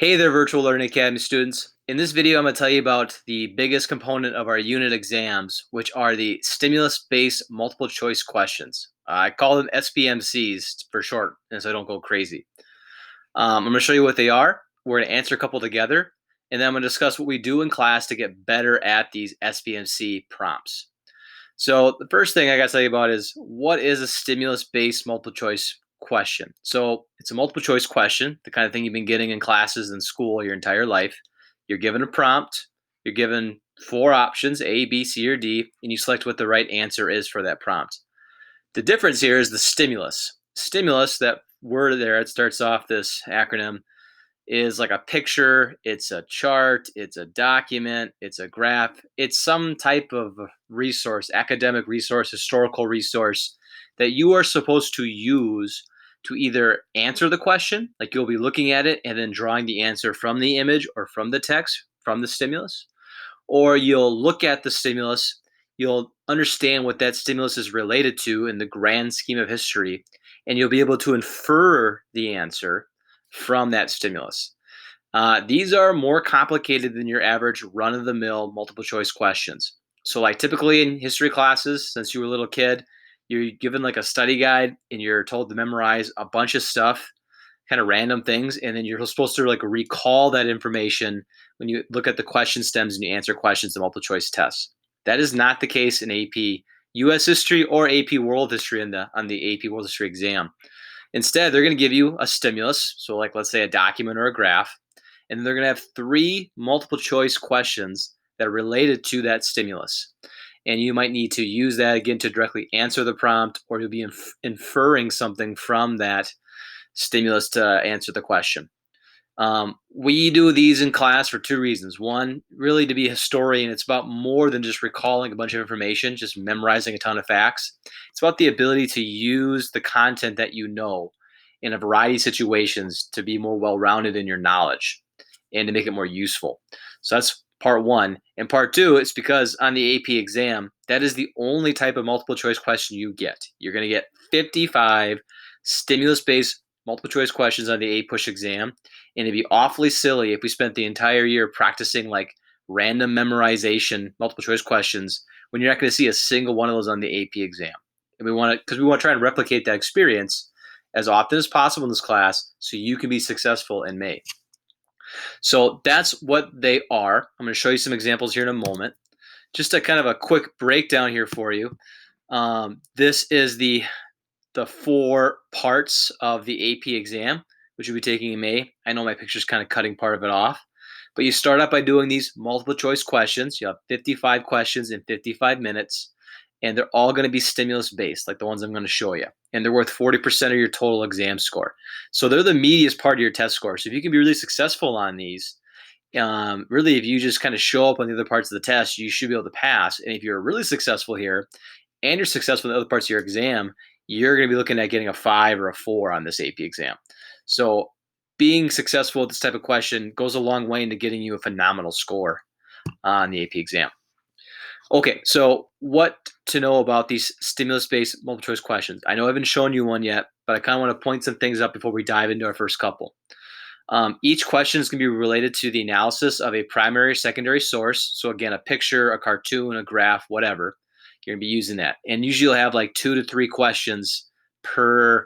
Hey there, Virtual Learning Academy students. In this video, I'm going to tell you about the biggest component of our unit exams, which are the stimulus-based multiple choice questions. I call them SBMCs for short, and so I don't go crazy. I'm going to show you what they are. We're going to answer a couple together, and then I'm going to discuss what we do in class to get better at these SBMC prompts. So the first thing I got to tell you about is what is a stimulus-based multiple choice question? So it's a multiple choice question, the kind of thing you've been getting in classes in school your entire life. You're given a prompt, you're given four options, A, B, C, or D, and you select what the right answer is for that prompt. The difference here is the stimulus. Stimulus, that word there, it starts off this acronym, is like a picture, it's a chart, it's a document, it's a graph, it's some type of resource, academic resource, historical resource that you are supposed to use to either answer the question, like you'll be looking at it and then drawing the answer from the image or from the text, from the stimulus, or you'll look at the stimulus, you'll understand what that stimulus is related to in the grand scheme of history, and you'll be able to infer the answer from that stimulus. These are more complicated than your average run of the mill multiple choice questions. So, like typically in history classes, since you were a little kid, you're given like a study guide and you're told to memorize a bunch of stuff, kind of random things, and then you're supposed to like recall that information when you look at the question stems and you answer questions in multiple choice tests. That is not the case in AP US history or AP World History on the AP World History exam. Instead, they're going to give you a stimulus, so like let's say a document or a graph, and then they're going to have three multiple choice questions that are related to that stimulus. And you might need to use that again to directly answer the prompt, or you'll be inferring something from that stimulus to answer the question. We do these in class for two reasons. One, really to be a historian, it's about more than just recalling a bunch of information, just memorizing a ton of facts. It's about the ability to use the content that you know in a variety of situations to be more well rounded in your knowledge and to make it more useful. So that's part one. And part two, it's because on the AP exam, that is the only type of multiple choice question you get. You're going to get 55 stimulus based multiple choice questions on the APUSH exam. And it'd be awfully silly if we spent the entire year practicing like random memorization multiple choice questions when you're not going to see a single one of those on the AP exam. And we want to, because we want to try and replicate that experience as often as possible in this class so you can be successful in May. So that's what they are. I'm going to show you some examples here in a moment. Just a kind of a quick breakdown here for you. This is the four parts of the AP exam, which you'll be taking in May. I know my picture's kind of cutting part of it off. But you start out by doing these multiple choice questions. You have 55 questions in 55 minutes, and they're all going to be stimulus based, like the ones I'm going to show you. And they're worth 40% of your total exam score. So they're the meatiest part of your test score. So if you can be really successful on these, really, if you just kind of show up on the other parts of the test, you should be able to pass. And if you're really successful here and you're successful in the other parts of your exam, you're going to be looking at getting a 5 or a 4 on this AP exam. So being successful with this type of question goes a long way into getting you a phenomenal score on the AP exam. Okay, so what to know about these stimulus-based multiple choice questions? I know I haven't shown you one yet, but I kind of want to point some things up before we dive into our first couple. Each question is going to be related to the analysis of a primary or secondary source. So again, a picture, a cartoon, a graph, whatever. You're going to be using that. And usually you'll have like 2 to 3 questions per,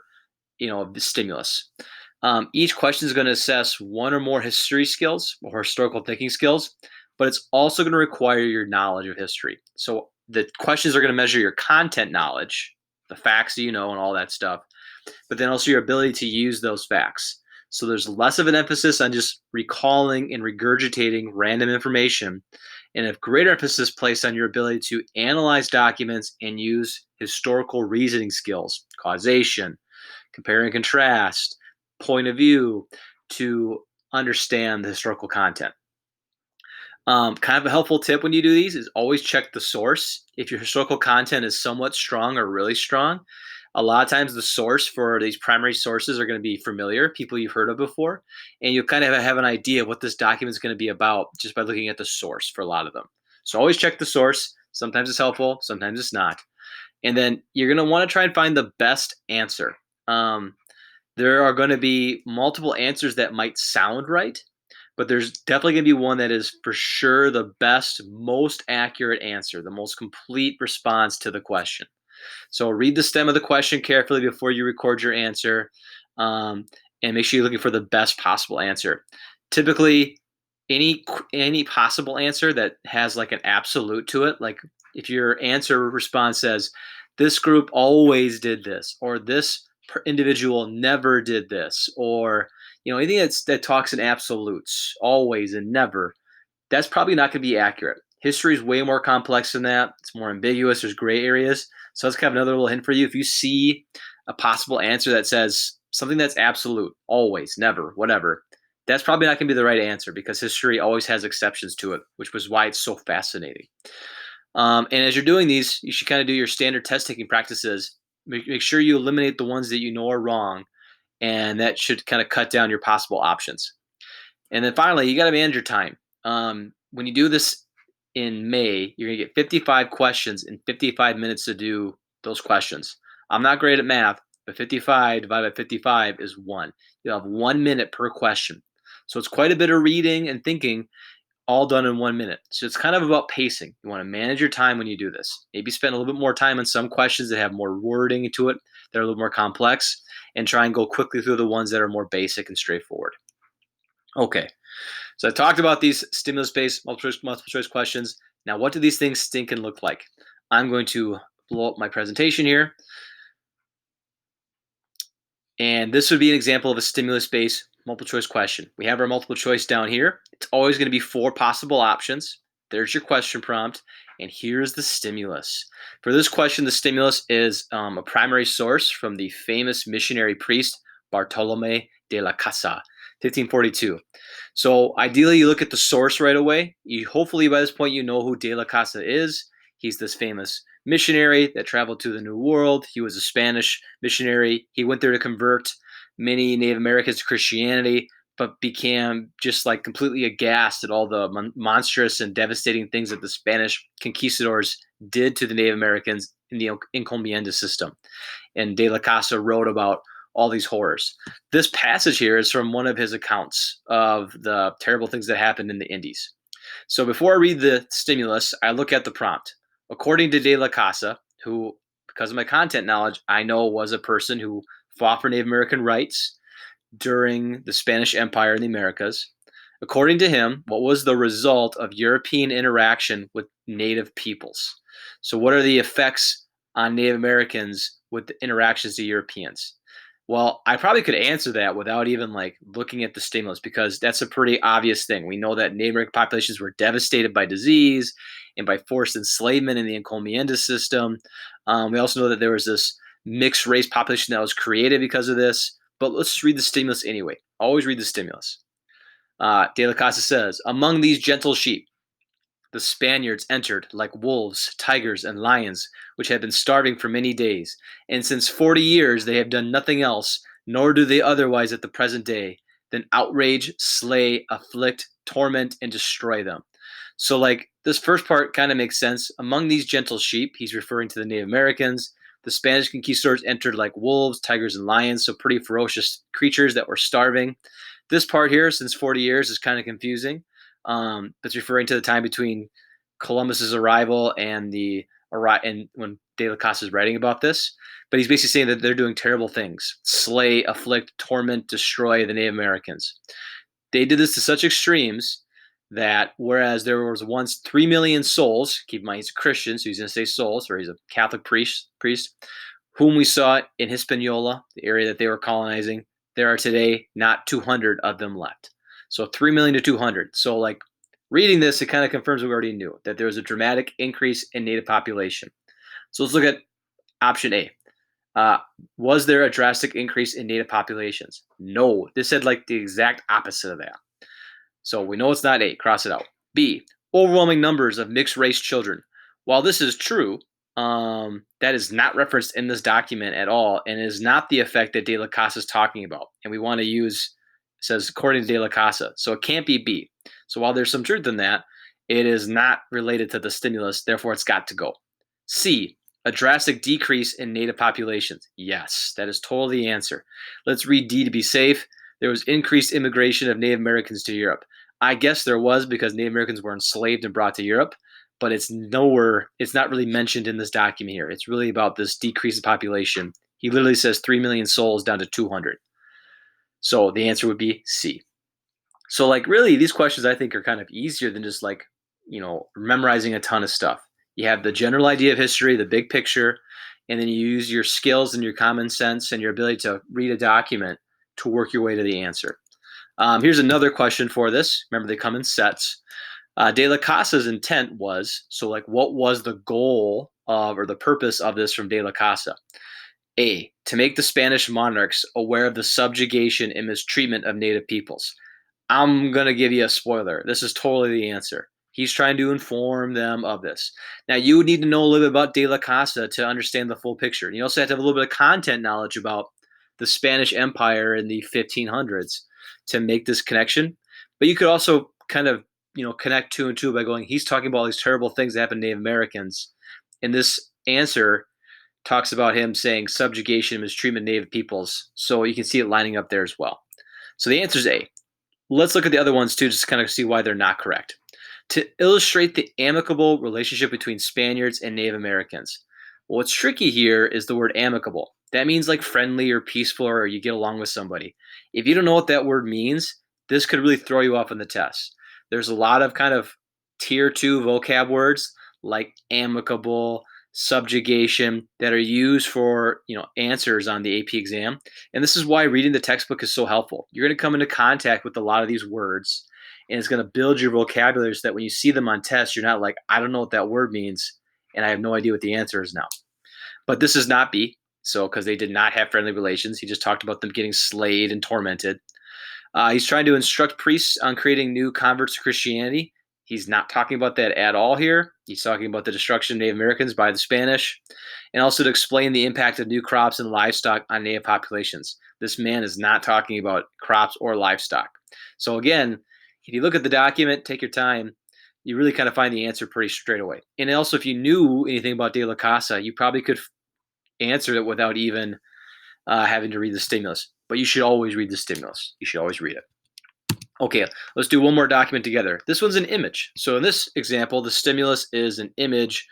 the stimulus. Each question is going to assess one or more history skills or historical thinking skills, but it's also going to require your knowledge of history. So the questions are going to measure your content knowledge, the facts that you know and all that stuff, but then also your ability to use those facts. So there's less of an emphasis on just recalling and regurgitating random information, and a greater emphasis placed on your ability to analyze documents and use historical reasoning skills, causation, compare and contrast, point of view, to understand the historical content. Kind of a helpful tip when you do these is always check the source. If your historical content is somewhat strong or really strong, a lot of times the source for these primary sources are going to be familiar, people you've heard of before, and you kind of have an idea of what this document is going to be about just by looking at the source for a lot of them. So always check the source. Sometimes it's helpful, sometimes it's not. And then you're going to want to try and find the best answer. There are going to be multiple answers that might sound right, but there's definitely going to be one that is for sure the best, most accurate answer, the most complete response to the question. So read the stem of the question carefully before you record your answer, um, and make sure you're looking for the best possible answer. Typically, any possible answer that has like an absolute to it, like if your answer response says, "This group always did this," or "This individual never did this," or anything that talks in absolutes, always and never, that's probably not going to be accurate. History is way more complex than that. It's more ambiguous. There's gray areas. So that's kind of another little hint for you. If you see a possible answer that says something that's absolute, always, never, whatever, that's probably not going to be the right answer because history always has exceptions to it, which was why it's so fascinating. And as you're doing these, you should kind of do your standard test taking practices. Make sure you eliminate the ones that you know are wrong, and that should kind of cut down your possible options. And then finally, you got to manage your time. When you do this in May, you're going to get 55 questions in 55 minutes to do those questions. I'm not great at math, but 55 divided by 55 is 1. You'll have 1 minute per question. So it's quite a bit of reading and thinking, all done in 1 minute. So it's kind of about pacing. You want to manage your time when you do this. Maybe spend a little bit more time on some questions that have more wording to it, that are a little more complex, and try and go quickly through the ones that are more basic and straightforward. Okay, so I talked about these stimulus-based multiple choice questions. Now, what do these things stink and look like? I'm going to blow up my presentation here. And this would be an example of a stimulus-based multiple choice question. We have our multiple choice down here. It's always going to be 4 possible options. There's your question prompt. And here's the stimulus. For this question, the stimulus is a primary source from the famous missionary priest Bartolome de la Casa, 1542. So ideally, you look at the source right away. Hopefully by this point you know who de la Casa is. He's this famous missionary that traveled to the New World. He was a Spanish missionary. He went there to convert many Native Americans to Christianity, but became just like completely aghast at all the monstrous and devastating things that the Spanish conquistadors did to the Native Americans in the encomienda system. And de la Casa wrote about all these horrors. This passage here is from one of his accounts of the terrible things that happened in the Indies. So before I read the stimulus, I look at the prompt. According to de la Casa, who, because of my content knowledge, I know was a person who fought for Native American rights during the Spanish Empire in the Americas. According to him, what was the result of European interaction with Native peoples? So, what are the effects on Native Americans with the interactions to Europeans? Well, I probably could answer that without even like looking at the stimulus because that's a pretty obvious thing. We know that Native American populations were devastated by disease and by forced enslavement in the encomienda system. We also know that there was this mixed race population that was created because of this. But let's just read the stimulus anyway. Always read the stimulus. De la Casa says, among these gentle sheep, the Spaniards entered like wolves, tigers, and lions, which had been starving for many days, and since 40 years they have done nothing else, nor do they otherwise at the present day, than outrage, slay, afflict, torment, and destroy them. So, like, this first part kind of makes sense. Among these gentle sheep, he's referring to the Native Americans. The Spanish conquistadors entered like wolves, tigers, and lions, so pretty ferocious creatures that were starving. This part here, since 40 years, is kind of confusing. That's referring to the time between Columbus's arrival and when De la Casa is writing about this. But he's basically saying that they're doing terrible things: slay, afflict, torment, destroy the Native Americans. They did this to such extremes that whereas there was once 3 million souls, keep in mind he's a Christian, so he's going to say souls, or he's a Catholic priest, whom we saw in Hispaniola, the area that they were colonizing, there are today not 200 of them left. So 3 million to 200. So like reading this, it kind of confirms what we already knew, that there was a dramatic increase in native population. So let's look at option A. Was there a drastic increase in native populations? No. This said like the exact opposite of that. So we know it's not A. Cross it out. B. Overwhelming numbers of mixed race children. While this is true, that is not referenced in this document at all, and is not the effect that De La Casa is talking about. And we want to use, it says according to De La Casa, so it can't be B. So while there's some truth in that, it is not related to the stimulus, therefore it's got to go. C, a drastic decrease in native populations. Yes, that is totally the answer. Let's read D to be safe. There was increased immigration of Native Americans to Europe. I guess there was because Native Americans were enslaved and brought to Europe, but it's not really mentioned in this document here. It's really about this decrease in population. He literally says 3 million souls down to 200. So the answer would be C. So like really these questions I think are kind of easier than just like, memorizing a ton of stuff. You have the general idea of history, the big picture, and then you use your skills and your common sense and your ability to read a document to work your way to the answer. Here's another question for this. Remember, they come in sets. De la Casa's intent was, so like what was the goal of or the purpose of this from De la Casa? A, to make the Spanish monarchs aware of the subjugation and mistreatment of native peoples. I'm going to give you a spoiler. This is totally the answer. He's trying to inform them of this. Now, you would need to know a little bit about De la Casa to understand the full picture. You also have to have a little bit of content knowledge about the Spanish Empire in the 1500s to make this connection. But you could also kind of, connect two and two by going, he's talking about all these terrible things that happened to Native Americans. And this answer talks about him saying subjugation and mistreatment of native peoples. So you can see it lining up there as well. So the answer is A. Let's look at the other ones too, just to kind of see why they're not correct. To illustrate the amicable relationship between Spaniards and Native Americans. Well, what's tricky here is the word amicable. That means like friendly or peaceful or you get along with somebody. If you don't know what that word means, this could really throw you off in the test. There's a lot of kind of tier 2 vocab words like amicable, subjugation that are used for, answers on the AP exam. And this is why reading the textbook is so helpful. You're going to come into contact with a lot of these words and it's going to build your vocabulary so that when you see them on tests, you're not like, I don't know what that word means and I have no idea what the answer is now. But this is not B. So, because they did not have friendly relations, he just talked about them getting slayed and tormented. He's trying to instruct priests on creating new converts to Christianity. He's not talking about that at all here. He's talking about the destruction of Native Americans by the Spanish and also to explain the impact of new crops and livestock on Native populations. This man is not talking about crops or livestock. So, again, if you look at the document, take your time, you really kind of find the answer pretty straight away. And also, if you knew anything about De La Casa, you probably could answer it without even having to read the stimulus. But you should always read the stimulus. You should always read it. Okay, let's do one more document together. This one's an image. So in this example, the stimulus is an image.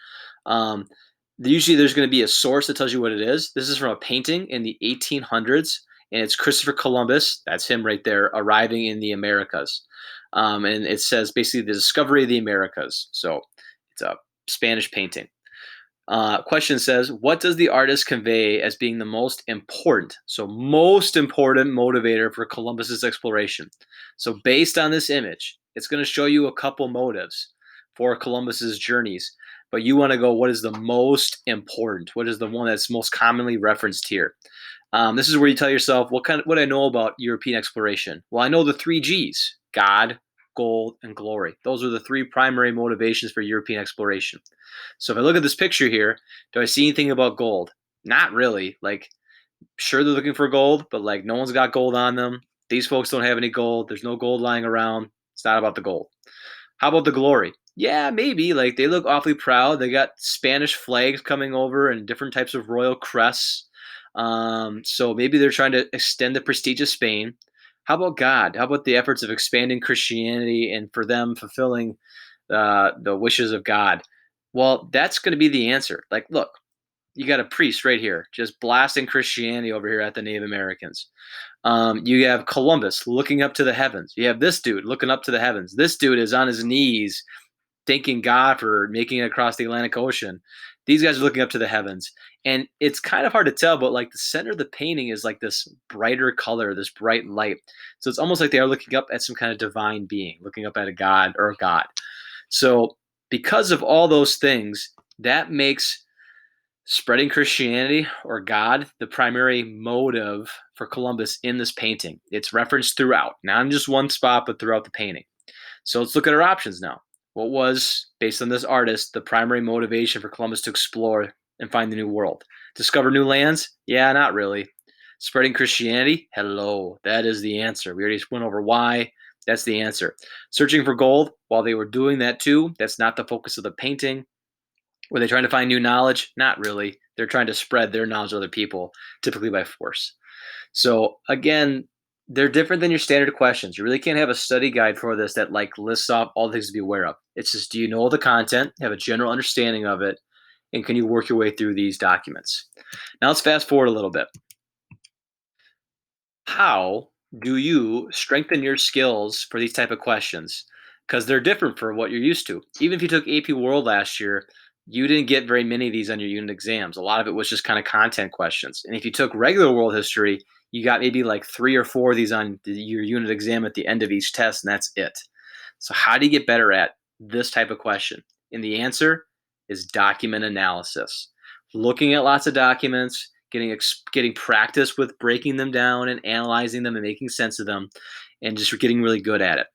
Usually there's going to be a source that tells you what it is. This is from a painting in the 1800s, and it's Christopher Columbus. That's him right there, arriving in the Americas. And it says basically the discovery of the Americas. So it's a Spanish painting. Question says, what does the artist convey as being the most important motivator for Columbus's exploration? So based on this image, it's going to show you a couple motives for Columbus's journeys, but you want to go, what is the most important? What is the one that's most commonly referenced here? This is where you tell yourself, what do I know about European exploration? Well, I know the 3 G's: God, gold, and glory. Those are the 3 primary motivations for European exploration. So if I look at this picture here, do I see anything about gold? Not really. Like, sure, they're looking for gold, but like no one's got gold on them. These folks don't have any gold. There's no gold lying around. It's not about the gold. How about the glory? Yeah, maybe. Like, they look awfully proud. They got Spanish flags coming over and different types of royal crests. So maybe they're trying to extend the prestige of Spain. How about God? How about the efforts of expanding Christianity and for them fulfilling the wishes of God? Well, that's going to be the answer. Like, look, you got a priest right here just blasting Christianity over here at the Native Americans. You have Columbus looking up to the heavens. You have this dude looking up to the heavens. This dude is on his knees thanking God for making it across the Atlantic Ocean. These guys are looking up to the heavens. And it's kind of hard to tell, but like the center of the painting is like this brighter color, this bright light. So it's almost like they are looking up at some kind of divine being, looking up at a God or a God. So because of all those things, that makes spreading Christianity or God the primary motive for Columbus in this painting. It's referenced throughout, not in just one spot, but throughout the painting. So let's look at our options now. What was, based on this artist, the primary motivation for Columbus to explore and find the new world? Discover new lands? Yeah, not really. Spreading Christianity? Hello, that is the answer. We already went over why. That's the answer. Searching for gold? While they were doing that too, that's not the focus of the painting. Were they trying to find new knowledge? Not really. They're trying to spread their knowledge to other people, typically by force. So again, They're different than your standard questions. You really can't have a study guide for this that like lists off all the things to be aware of. It's just, do you know the content, have a general understanding of it, and can you work your way through these documents? Now let's fast forward a little bit. How do you strengthen your skills for these type of questions? Because they're different for what you're used to. Even if you took AP World last year, you didn't get very many of these on your unit exams. A lot of it was just kind of content questions. And if you took regular world history, you got maybe like 3 or 4 of these on your unit exam at the end of each test, and that's it. So, how do you get better at this type of question? And the answer is document analysis. Looking at lots of documents, getting practice with breaking them down and analyzing them and making sense of them, and just getting really good at it.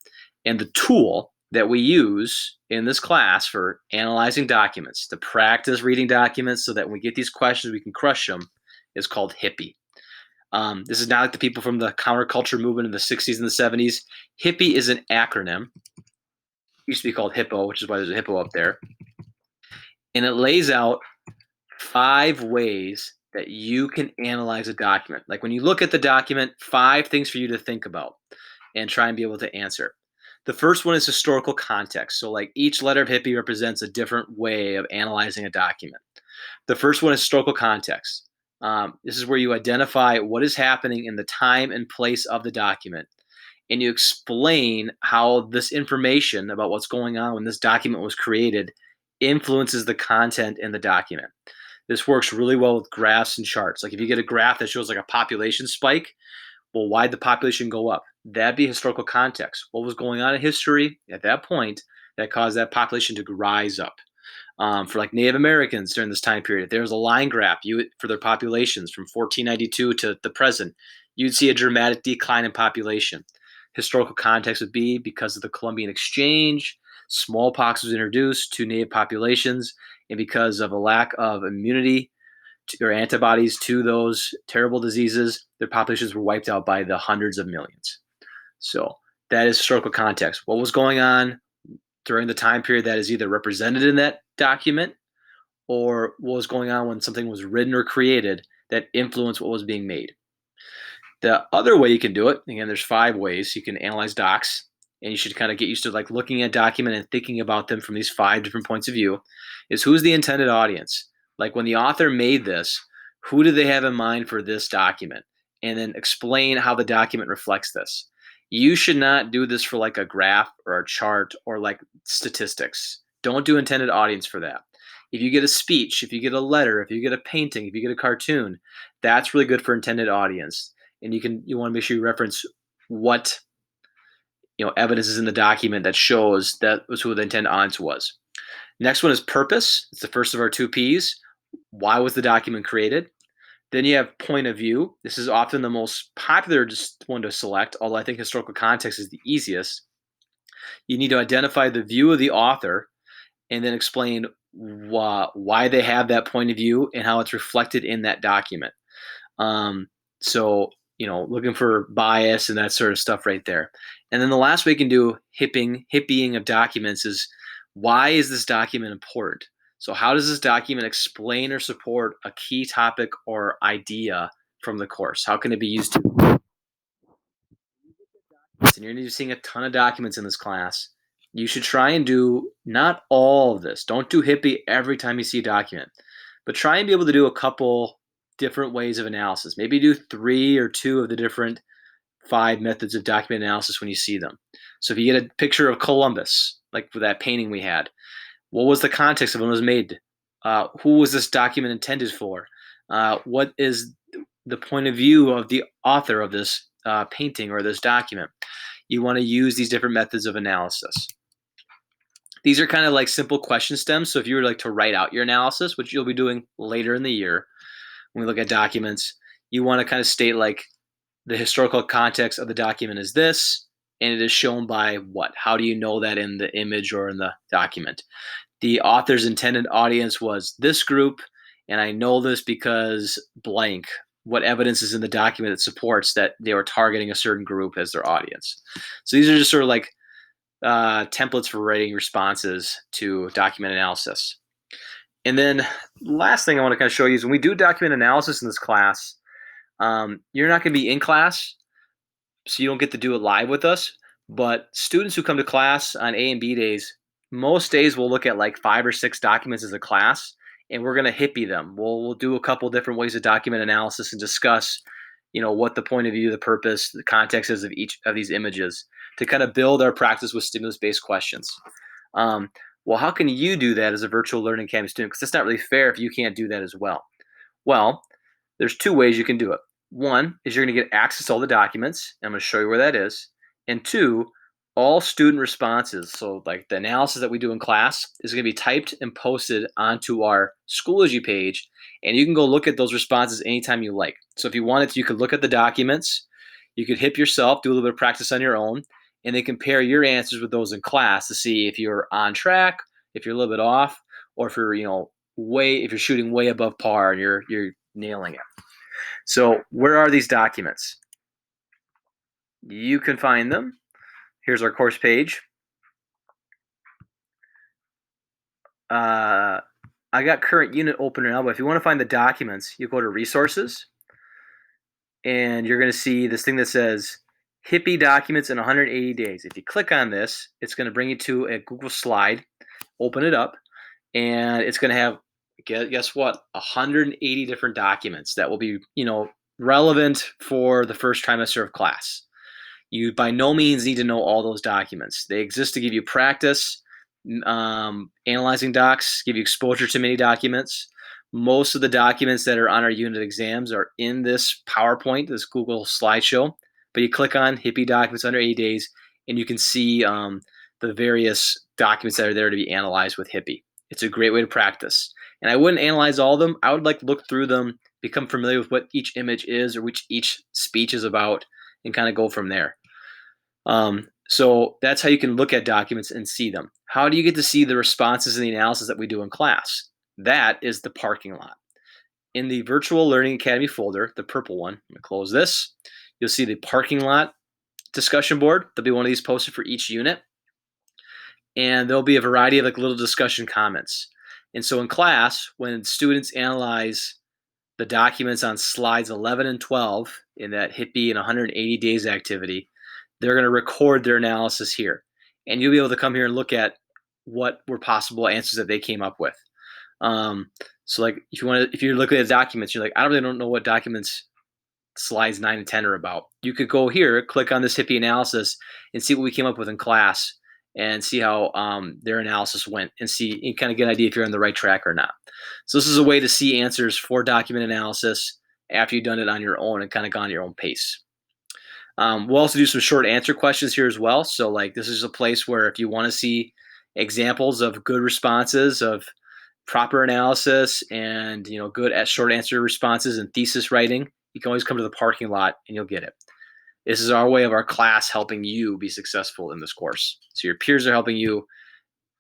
And the tool that we use in this class for analyzing documents, to practice reading documents so that when we get these questions, we can crush them, is called Hippie. This is not like the people from the counterculture movement in the 60s and the 70s. Hippie is an acronym. It used to be called Hippo, which is why there's a hippo up there. And it lays out 5 ways that you can analyze a document. Like when you look at the document, 5 things for you to think about and try and be able to answer. The first one is historical context. So like each letter of Hippie represents a different way of analyzing a document. The first one is historical context. This is where you identify what is happening in the time and place of the document, and you explain how this information about what's going on when this document was created influences the content in the document. This works really well with graphs and charts. Like if you get a graph that shows like a population spike, well, why'd the population go up? That'd be historical context. What was going on in history at that point that caused that population to rise up? For like Native Americans during this time period, there was a line graph for their populations from 1492 to the present. You'd see a dramatic decline in population. Historical context would be because of the Columbian Exchange, smallpox was introduced to native populations, and because of a lack of immunity or antibodies to those terrible diseases, their populations were wiped out by the hundreds of millions. So that is historical context. What was going on during the time period that is either represented in that document, or what was going on when something was written or created that influenced what was being made. The other way you can do it, again, there's 5 ways you can analyze docs, and you should kind of get used to like looking at document and thinking about them from these 5 different points of view, is who's the intended audience? Like when the author made this, who did they have in mind for this document? And then explain how the document reflects this. You should not do this for like a graph or a chart or like statistics. Don't do intended audience for that. If you get a speech, if you get a letter, if you get a painting, if you get a cartoon, that's really good for intended audience. And you want to make sure you reference what evidence is in the document that shows that was who the intended audience was. Next one is purpose. It's the first of our 2 P's. Why was the document created? Then you have point of view. This is often the most popular one to select, although I think historical context is the easiest. You need to identify the view of the author and then explain why they have that point of view and how it's reflected in that document. So, looking for bias and that sort of stuff right there. And then the last way you can do hippieing of documents is, why is this document important? So how does this document explain or support a key topic or idea from the course? How can it be used to? And you're going to be seeing a ton of documents in this class. You should try and do not all of this. Don't do Hippie every time you see a document, but try and be able to do a couple different ways of analysis. Maybe do 3 or 2 of the different 5 methods of document analysis when you see them. So if you get a picture of Columbus, like for that painting we had, what was the context of when it was made? Who was this document intended for? What is the point of view of the author of this painting or this document? You want to use these different methods of analysis. These are kind of like simple question stems. So if you were like to write out your analysis, which you'll be doing later in the year when we look at documents, you want to kind of state like the historical context of the document is this, and it is shown by what? How do you know that in the image or in the document? The author's intended audience was this group, and I know this because blank. What evidence is in the document that supports that they were targeting a certain group as their audience? So these are just sort of like templates for writing responses to document analysis. And then last thing I want to kind of show you is when we do document analysis in this class, you're not going to be in class. so you don't get to do it live with us. But students who come to class on A and B days, most days we'll look at like 5 or 6 documents as a class, and we're going to hippie them. We'll do a couple different ways of document analysis and discuss, what the point of view, the purpose, the context is of each of these images to kind of build our practice with stimulus-based questions. Well, how can you do that as a virtual learning academy student? Because it's not really fair if you can't do that as well. Well, there's 2 ways you can do it. One is you're going to get access to all the documents. I'm going to show you where that is. And 2, all student responses. So like the analysis that we do in class is going to be typed and posted onto our Schoology page. And you can go look at those responses anytime you like. So if you wanted to, you could look at the documents. You could hip yourself, do a little bit of practice on your own, and then compare your answers with those in class to see if you're on track, if you're a little bit off, or if you're, if you're shooting way above par and you're nailing it. So where are these documents? You can find them. Here's our course page. I got current unit open now, but if you want to find the documents, you go to resources, and you're going to see this thing that says Hippie documents in 180 days. If you click on this, it's going to bring you to a Google slide. Open it up, and it's going to have, guess what, 180 different documents that will be, relevant for the first trimester of class. You by no means need to know all those documents. They exist to give you practice. Analyzing docs, give you exposure to many documents. Most of the documents that are on our unit exams are in this PowerPoint, this Google slideshow. But you click on Hippie documents under 80 days, and you can see the various documents that are there to be analyzed with Hippie. It's a great way to practice. And I wouldn't analyze all of them. I would like to look through them, become familiar with what each image is or which each speech is about, and kind of go from there. So that's how you can look at documents and see them. How do you get to see the responses and the analysis that we do in class? That is the parking lot. In the Virtual Learning Academy folder, the purple one, I'm going to close this. You'll see the parking lot discussion board. There'll be one of these posted for each unit. And there'll be a variety of like little discussion comments. And so in class, when students analyze the documents on slides 11 and 12 in that Hippie and 180 days activity, they're going to record their analysis here. And you'll be able to come here and look at what were possible answers that they came up with. So like if you're looking at documents, you're like, I really don't know what documents slides 9 and 10 are about. You could go here, click on this Hippie analysis, and see what we came up with in class, and see how their analysis went, and kind of get an idea if you're on the right track or not. So this is a way to see answers for document analysis after you've done it on your own and kind of gone at your own pace. We'll also do some short answer questions here as well. So like this is a place where if you want to see examples of good responses, of proper analysis, and good at short answer responses and thesis writing, you can always come to the parking lot and you'll get it. This is our way of our class helping you be successful in this course. So your peers are helping you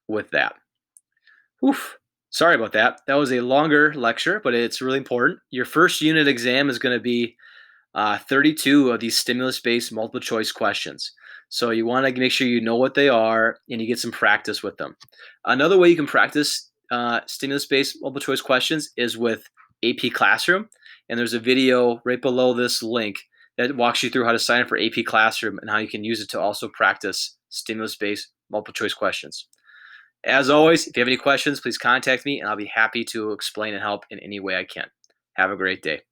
with that. Oof. Sorry about that. That was a longer lecture, but it's really important. Your first unit exam is going to be 32 of these stimulus-based multiple choice questions. So you want to make sure you know what they are and you get some practice with them. Another way you can practice stimulus-based multiple choice questions is with AP Classroom. And there's a video right below this link that walks you through how to sign up for AP Classroom and how you can use it to also practice stimulus-based multiple choice questions. As always, if you have any questions, please contact me and I'll be happy to explain and help in any way I can. Have a great day.